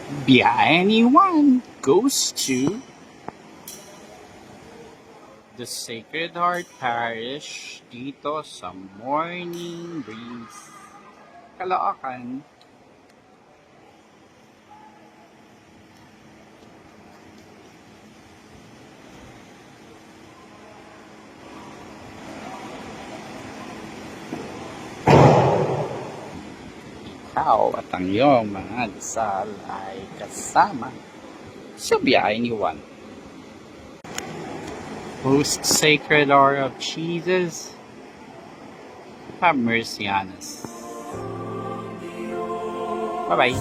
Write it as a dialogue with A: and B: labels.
A: Biyahe ni Juan goes to the Sacred Heart Parish dito sa Morning Breeze, Caloocan. Ikaw at ang iyong mga dasal ay kasama sa biyahe ni Juan. Most Sacred Heart of Jesus, have mercy on us. Bye-bye.